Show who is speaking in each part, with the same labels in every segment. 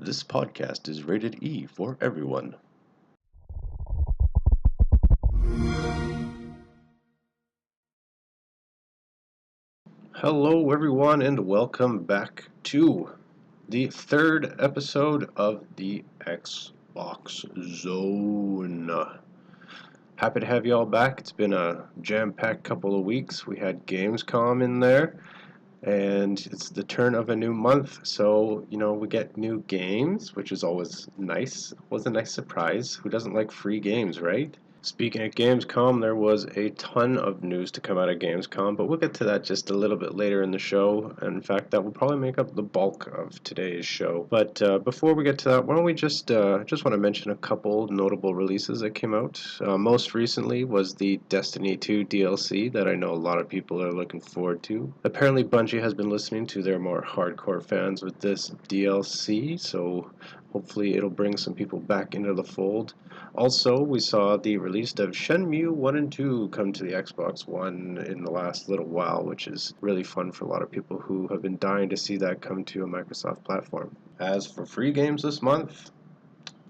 Speaker 1: This podcast is rated E for everyone. Hello, everyone, and welcome back to the third episode of the Xbox Zone. Happy to have you all back. It's been a jam-packed couple of weeks. We had Gamescom in there, and it's the turn of a new month, so we get new games, which is always nice. It was a nice surprise. Who doesn't like free games, right? Speaking of Gamescom, there was a ton of news to come out of Gamescom, but we'll get to that just a little bit later in the show. And in fact, that will probably make up the bulk of today's show. But before we get to that, why don't we just want to mention a couple notable releases that came out. Most recently was the Destiny 2 DLC that I know a lot of people are looking forward to. Apparently, Bungie has been listening to their more hardcore fans with this DLC, so hopefully it'll bring some people back into the fold. Also, we saw the release of Shenmue 1 and 2 come to the Xbox One in the last little while, which is really fun for a lot of people who have been dying to see that come to a Microsoft platform. As for free games this month,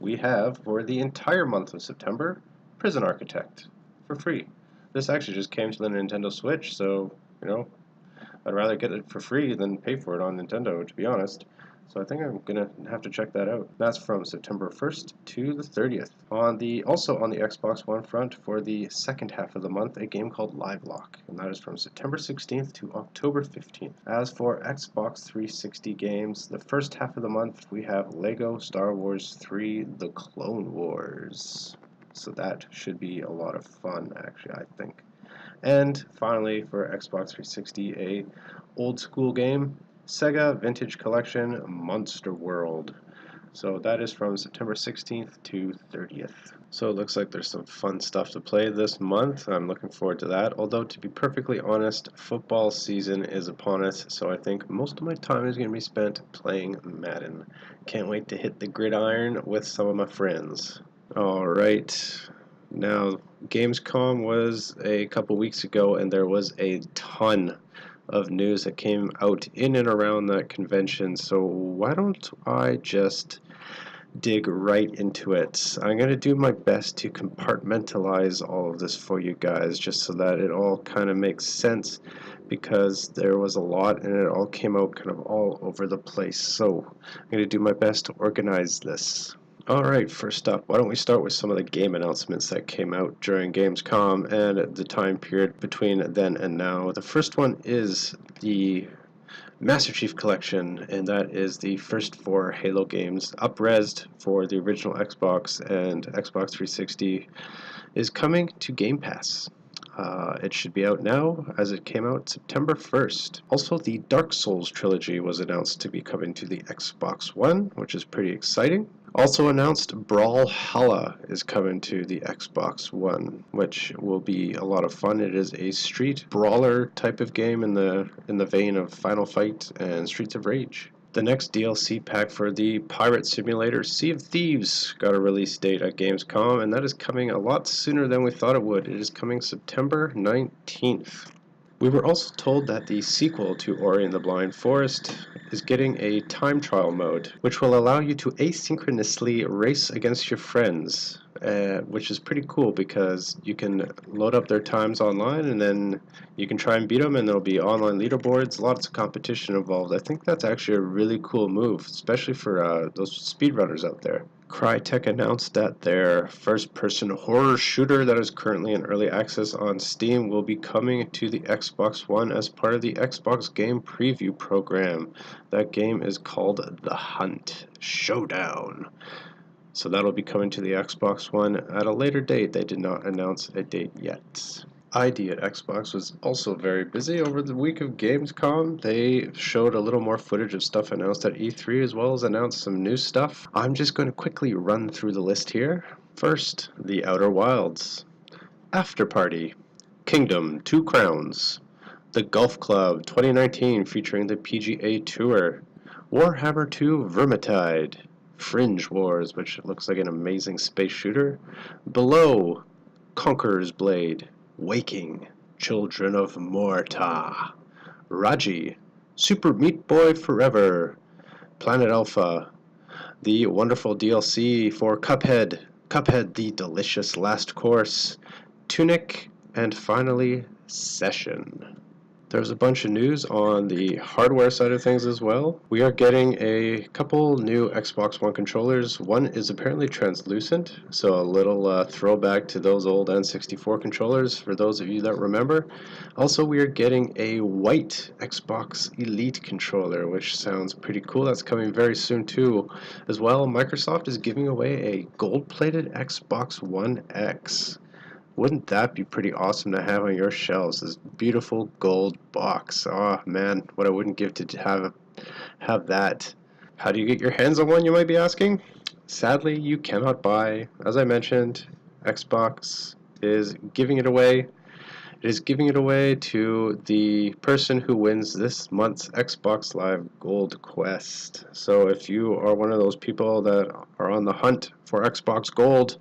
Speaker 1: we have, for the entire month of September, Prison Architect for free. This actually just came to the Nintendo Switch, so, I'd rather get it for free than pay for it on Nintendo, to be honest. So I think I'm gonna have to check that out. That's from September 1st to the 30th. Also on the Xbox One front, for the second half of the month, a game called Livelock, and that is from September 16th to October 15th. As for Xbox 360 games, the first half of the month we have Lego Star Wars 3: The Clone Wars. So that should be a lot of fun, actually, I think. And finally, for Xbox 360, a old school game, Sega Vintage Collection Monster World. So that is from September 16th to 30th. So it looks like there's some fun stuff to play this month. I'm looking forward to that. Although, to be perfectly honest, football season is upon us, so I think most of my time is going to be spent playing Madden. Can't wait to hit the gridiron with some of my friends. Alright, now Gamescom was a couple weeks ago, and there was a ton of news that came out in and around that convention, so why don't I just dig right into it. I'm going to do my best to compartmentalize all of this for you guys, just so that it all kind of makes sense, because there was a lot and it all came out kind of all over the place, so I'm going to do my best to organize this. Alright, first up, why don't we start with some of the game announcements that came out during Gamescom and the time period between then and now. The first one is the Master Chief Collection, and that is the first 4 Halo games, up-resed for the original Xbox and Xbox 360, is coming to Game Pass. It should be out now, as it came out September 1st. Also, the Dark Souls trilogy was announced to be coming to the Xbox One, which is pretty exciting. Also announced, Brawlhalla is coming to the Xbox One, which will be a lot of fun. It is a street brawler type of game in the vein of Final Fight and Streets of Rage. The next DLC pack for the pirate simulator, Sea of Thieves, got a release date at Gamescom, and that is coming a lot sooner than we thought it would. It is coming September 19th. We were also told that the sequel to Ori and the Blind Forest is getting a time trial mode, which will allow you to asynchronously race against your friends, which is pretty cool because you can load up their times online and then you can try and beat them, and there'll be online leaderboards, lots of competition involved. I think that's actually a really cool move, especially for those speedrunners out there. Crytek announced that their first-person horror shooter that is currently in early access on Steam will be coming to the Xbox One as part of the Xbox Game Preview program. That game is called The Hunt Showdown. So that'll be coming to the Xbox One at a later date. They did not announce a date yet. ID at Xbox was also very busy over the week of Gamescom. They showed a little more footage of stuff announced at E3, as well as announced some new stuff. I'm just going to quickly run through the list here. First, The Outer Wilds, After Party, Kingdom, Two Crowns, The Golf Club 2019 featuring the PGA Tour, Warhammer 2 Vermintide, Fringe Wars, which looks like an amazing space shooter, Below, Conqueror's Blade, Waking, Children of Morta, Raji, Super Meat Boy Forever, Planet Alpha, the wonderful DLC for Cuphead the Delicious Last Course, Tunic, and finally Session. There's a bunch of news on the hardware side of things as well. We are getting a couple new Xbox One controllers. One is apparently translucent, so a little throwback to those old N64 controllers for those of you that remember. Also, we are getting a white Xbox Elite controller, which sounds pretty cool. That's coming very soon too. As well, Microsoft is giving away a gold-plated Xbox One X. Wouldn't that be pretty awesome to have on your shelves? This beautiful gold box. Oh man, what I wouldn't give to have that. How do you get your hands on one, you might be asking? Sadly, you cannot buy. As I mentioned, Xbox is giving it away. It is giving it away to the person who wins this month's Xbox Live Gold Quest. So if you are one of those people that are on the hunt for Xbox Gold,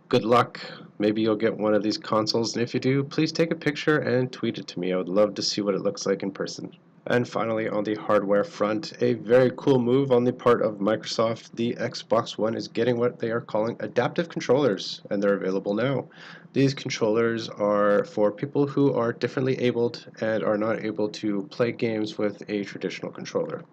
Speaker 1: good luck. Maybe you'll get one of these consoles, and if you do, please take a picture and tweet it to me. I would love to see what it looks like in person. And finally, on the hardware front, a very cool move on the part of Microsoft. The Xbox One is getting what they are calling adaptive controllers, and they're available now. These controllers are for people who are differently abled and are not able to play games with a traditional controller.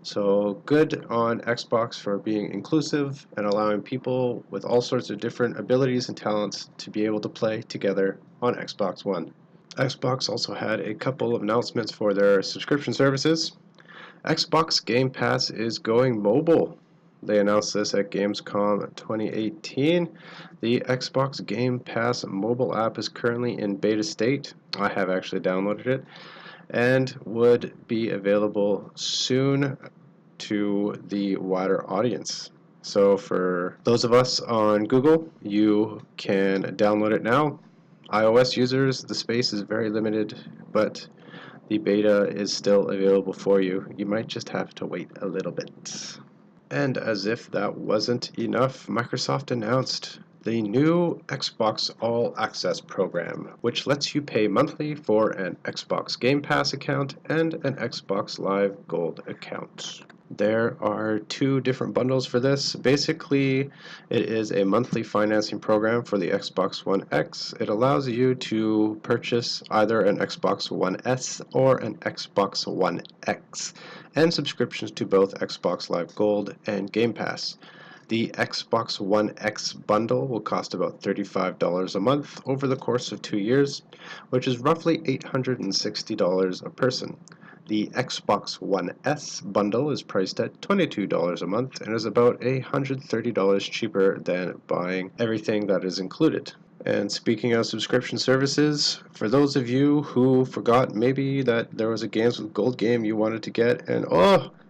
Speaker 1: So good on Xbox for being inclusive and allowing people with all sorts of different abilities and talents to be able to play together on Xbox One. Xbox also had a couple of announcements for their subscription services. Xbox Game Pass is going mobile. They announced this at Gamescom 2018. The Xbox Game Pass mobile app is currently in beta state. I have actually downloaded it and would be available soon to the wider audience. So for those of us on Google, you can download it now. iOS users, the space is very limited, but the beta is still available for you. You might just have to wait a little bit. And as if that wasn't enough, Microsoft announced the new Xbox All Access program, which lets you pay monthly for an Xbox Game Pass account and an Xbox Live Gold account. There are two different bundles for this. Basically, it is a monthly financing program for the Xbox One X. It allows you to purchase either an Xbox One S or an Xbox One X, and subscriptions to both Xbox Live Gold and Game Pass. The Xbox One X bundle will cost about $35 a month over the course of 2 years, which is roughly $860 a person. The Xbox One S bundle is priced at $22 a month and is about $130 cheaper than buying everything that is included. And speaking of subscription services, for those of you who forgot maybe that there was a Games with Gold game you wanted to get and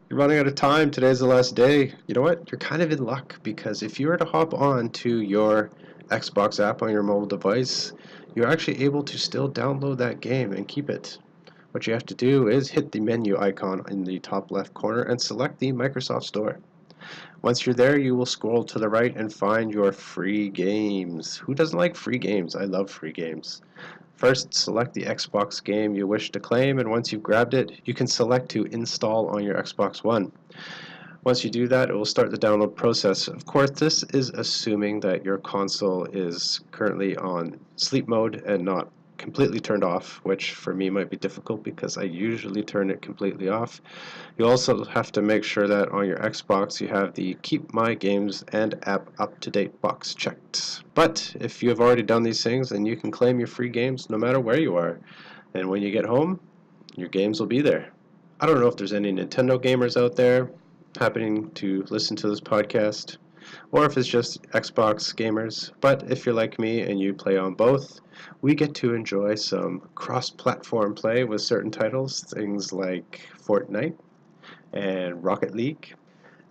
Speaker 1: you're running out of time, today's the last day, you know what? You're kind of in luck, because if you were to hop on to your Xbox app on your mobile device, you're actually able to still download that game and keep it. What you have to do is hit the menu icon in the top left corner and select the Microsoft Store. Once you're there, you will scroll to the right and find your free games. Who doesn't like free games? I love free games. First, select the Xbox game you wish to claim, and once you've grabbed it, you can select to install on your Xbox One. Once you do that, it will start the download process. Of course, this is assuming that your console is currently on sleep mode and not completely turned off, which for me might be difficult because I usually turn it completely off. You also have to make sure that on your Xbox you have the Keep My Games and App Up-to-Date box checked. But if you have already done these things, then you can claim your free games no matter where you are. And when you get home, your games will be there. I don't know if there's any Nintendo gamers out there happening to listen to this podcast, or if it's just Xbox gamers, but if you're like me and you play on both, we get to enjoy some cross-platform play with certain titles, things like Fortnite and Rocket League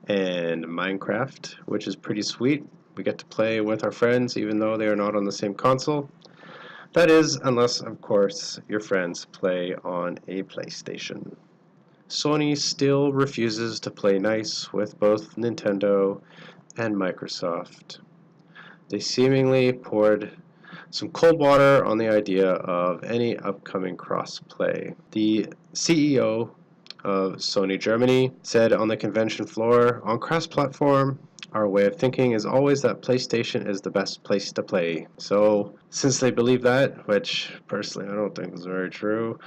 Speaker 1: and Minecraft, which is pretty sweet. We get to play with our friends even though they are not on the same console. That is, unless, of course, your friends play on a PlayStation. Sony still refuses to play nice with both Nintendo and Microsoft. They seemingly poured some cold water on the idea of any upcoming cross-play. The CEO of Sony Germany, said on the convention floor, "On cross-platform, our way of thinking is always that PlayStation is the best place to play." So, since they believe that, which personally I don't think is very true,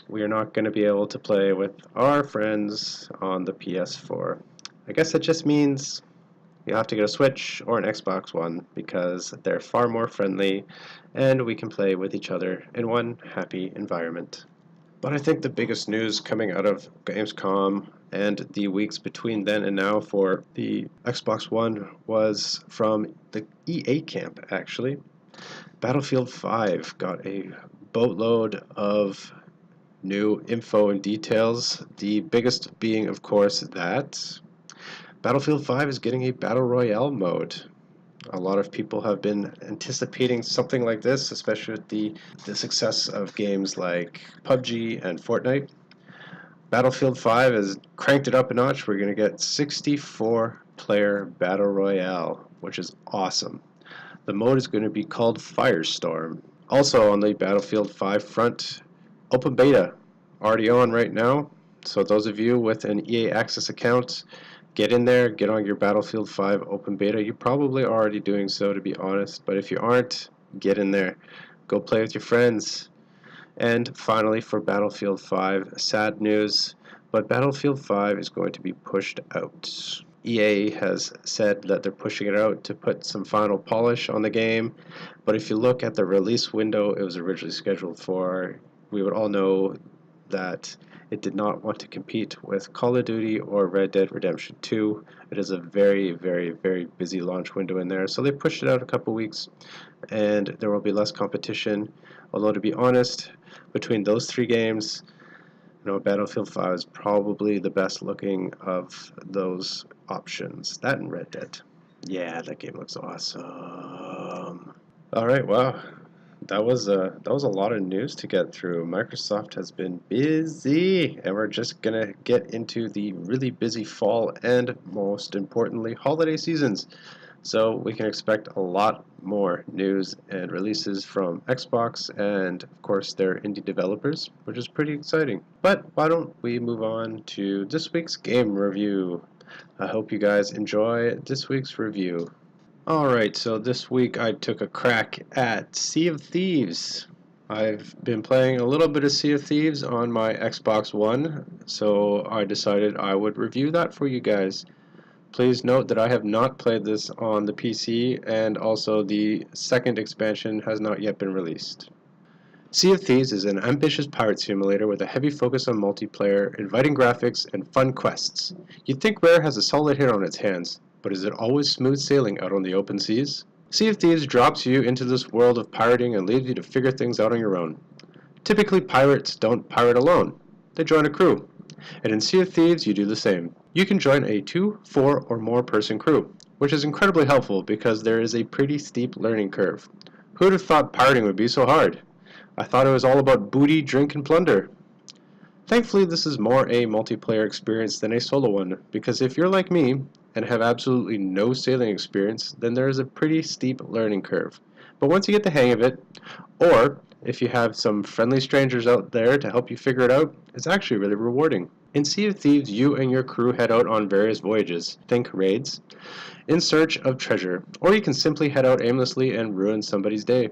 Speaker 1: we are not going to be able to play with our friends on the PS4. I guess it just means you have to get a Switch or an Xbox One because they're far more friendly and we can play with each other in one happy environment. But I think the biggest news coming out of Gamescom and the weeks between then and now for the Xbox One was from the EA camp, actually. Battlefield 5 got a boatload of new info and details, the biggest being, of course, that Battlefield 5 is getting a Battle Royale mode. A lot of people have been anticipating something like this, especially with the success of games like PUBG and Fortnite. Battlefield 5 has cranked it up a notch. We're going to get 64-player Battle Royale, which is awesome. The mode is going to be called Firestorm. Also on the Battlefield 5 front, open beta already on right now. So those of you with an EA Access account, get in there, get on your Battlefield 5 open beta. You're probably already doing so, to be honest, but if you aren't, get in there. Go play with your friends. And finally, for Battlefield 5, sad news, but Battlefield 5 is going to be pushed out. EA has said that they're pushing it out to put some final polish on the game, but if you look at the release window it was originally scheduled for, we would all know that it did not want to compete with Call of Duty or Red Dead Redemption 2. It is a very, very, very busy launch window in there, so they pushed it out a couple weeks, and there will be less competition. Although, to be honest, between those three games, Battlefield 5 is probably the best looking of those options. That and Red Dead. Yeah, that game looks awesome. All right, wow. That was a lot of news to get through. Microsoft has been busy, and we're just gonna get into the really busy fall and, most importantly, holiday seasons. So we can expect a lot more news and releases from Xbox and, of course, their indie developers, which is pretty exciting. But why don't we move on to this week's game review? I hope you guys enjoy this week's review. Alright, so this week I took a crack at Sea of Thieves. I've been playing a little bit of Sea of Thieves on my Xbox One, so I decided I would review that for you guys. Please note that I have not played this on the PC, and also the second expansion has not yet been released. Sea of Thieves is an ambitious pirate simulator with a heavy focus on multiplayer, inviting graphics, and fun quests. You'd think Rare has a solid hit on its hands, but is it always smooth sailing out on the open seas? Sea of Thieves drops you into this world of pirating and leaves you to figure things out on your own. Typically, pirates don't pirate alone. They join a crew. And in Sea of Thieves, you do the same. You can join a 2, 4, or more person crew, which is incredibly helpful because there is a pretty steep learning curve. Who would have thought pirating would be so hard? I thought it was all about booty, drink, and plunder. Thankfully, this is more a multiplayer experience than a solo one, because if you're like me and have absolutely no sailing experience, then there is a pretty steep learning curve. But once you get the hang of it, or if you have some friendly strangers out there to help you figure it out, it's actually really rewarding. In Sea of Thieves, you and your crew head out on various voyages, think raids, in search of treasure, or you can simply head out aimlessly and ruin somebody's day.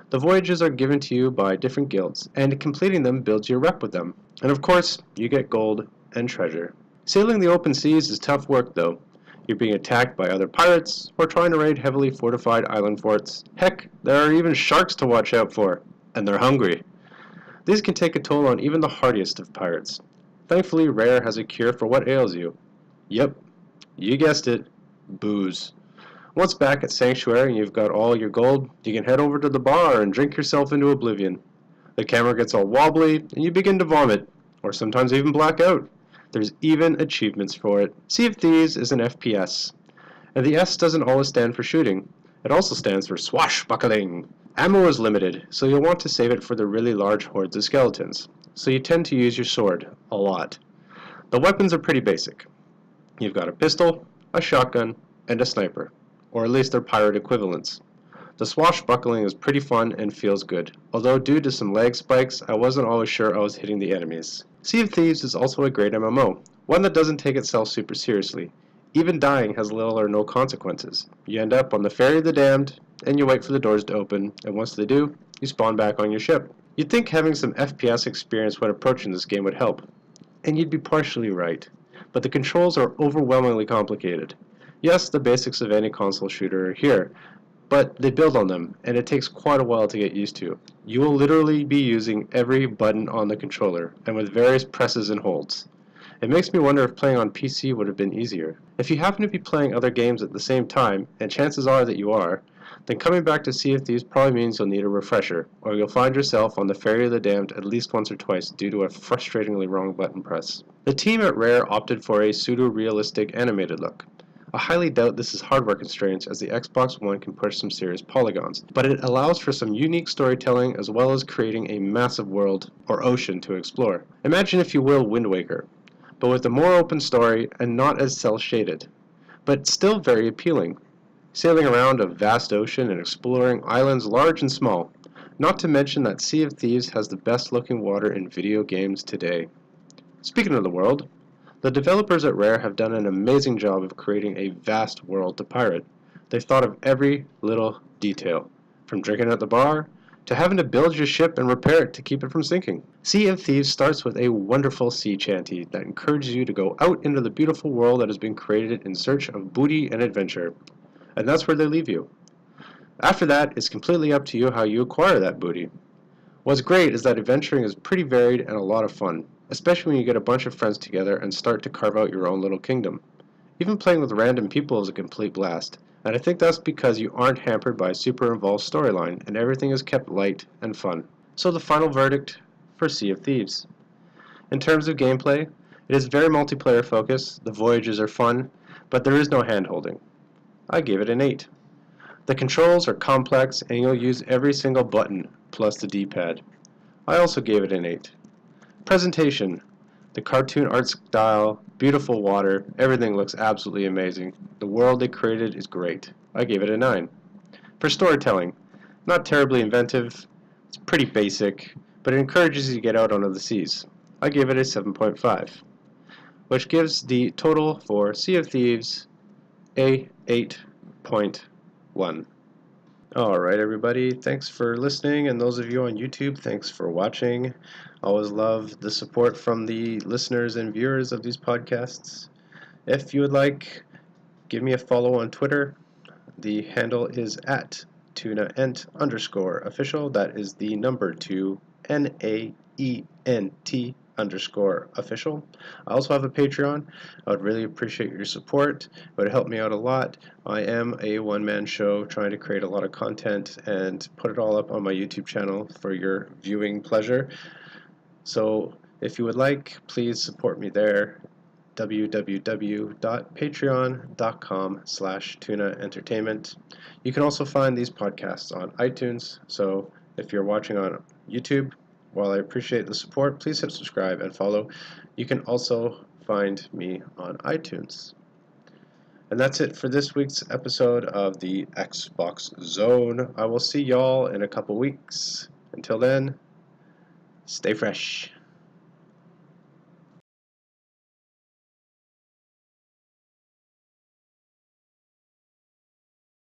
Speaker 1: The voyages are given to you by different guilds, and completing them builds your rep with them. And of course, you get gold and treasure. Sailing the open seas is tough work though. You're being attacked by other pirates, or trying to raid heavily fortified island forts. Heck, there are even sharks to watch out for, and they're hungry. These can take a toll on even the hardiest of pirates. Thankfully, Rare has a cure for what ails you. Yep, you guessed it, booze. Once back at Sanctuary and you've got all your gold, you can head over to the bar and drink yourself into oblivion. The camera gets all wobbly and you begin to vomit, or sometimes even black out. There's even achievements for it. Sea of Thieves is an FPS, and the S doesn't always stand for shooting. It also stands for swashbuckling. Ammo is limited, so you'll want to save it for the really large hordes of skeletons, so you tend to use your sword a lot. The weapons are pretty basic. You've got a pistol, a shotgun, and a sniper, or at least their pirate equivalents. The swashbuckling is pretty fun and feels good, although due to some lag spikes, I wasn't always sure I was hitting the enemies. Sea of Thieves is also a great MMO, one that doesn't take itself super seriously. Even dying has little or no consequences. You end up on the Ferry of the Damned, and you wait for the doors to open, and once they do, you spawn back on your ship. You'd think having some FPS experience when approaching this game would help, and you'd be partially right, but the controls are overwhelmingly complicated. Yes, the basics of any console shooter are here, but they build on them, and it takes quite a while to get used to. You will literally be using every button on the controller, and with various presses and holds. It makes me wonder if playing on PC would have been easier. If you happen to be playing other games at the same time, and chances are that you are, then coming back to Sea of Thieves probably means you'll need a refresher, or you'll find yourself on the Ferry of the Damned at least once or twice due to a frustratingly wrong button press. The team at Rare opted for a pseudo-realistic animated look. I highly doubt this is hardware constraints, as the Xbox One can push some serious polygons, but it allows for some unique storytelling as well as creating a massive world or ocean to explore. Imagine, if you will, Wind Waker, but with a more open story and not as cel-shaded, but still very appealing. Sailing around a vast ocean and exploring islands large and small, not to mention that Sea of Thieves has the best looking water in video games today. Speaking of the world, the developers at Rare have done an amazing job of creating a vast world to pirate. They've thought of every little detail, from drinking at the bar to having to build your ship and repair it to keep it from sinking. Sea of Thieves starts with a wonderful sea shanty that encourages you to go out into the beautiful world that has been created in search of booty and adventure. And that's where they leave you. After that, it's completely up to you how you acquire that booty. What's great is that adventuring is pretty varied and a lot of fun, especially when you get a bunch of friends together and start to carve out your own little kingdom. Even playing with random people is a complete blast, and I think that's because you aren't hampered by a super involved storyline and everything is kept light and fun. So the final verdict for Sea of Thieves. In terms of gameplay, it is very multiplayer focused, the voyages are fun, but there is no hand-holding. I gave it an 8. The controls are complex and you'll use every single button plus the D-pad. I also gave it an 8. Presentation. The cartoon art style, beautiful water, everything looks absolutely amazing. The world they created is great. I gave it a 9. For storytelling, not terribly inventive, it's pretty basic, but it encourages you to get out onto the seas. I gave it a 7.5, which gives the total for Sea of Thieves a 8.1. Alright everybody, thanks for listening, and those of you on YouTube, thanks for watching. Always love the support from the listeners and viewers of these podcasts. If you would like, give me a follow on Twitter. The handle is at tunaent_official. That is the number 2 NAENT_official. I also have a Patreon. I would really appreciate your support. It would help me out a lot. I am a one-man show trying to create a lot of content and put it all up on my YouTube channel for your viewing pleasure. So if you would like, please support me there. www.patreon.com/tunaentertainment. You can also find these podcasts on iTunes, so if you're watching on YouTube, while I appreciate the support, please hit subscribe and follow. You can also find me on iTunes. And that's it for this week's episode of the Xbox Zone. I will see y'all in a couple weeks. Until then, stay fresh.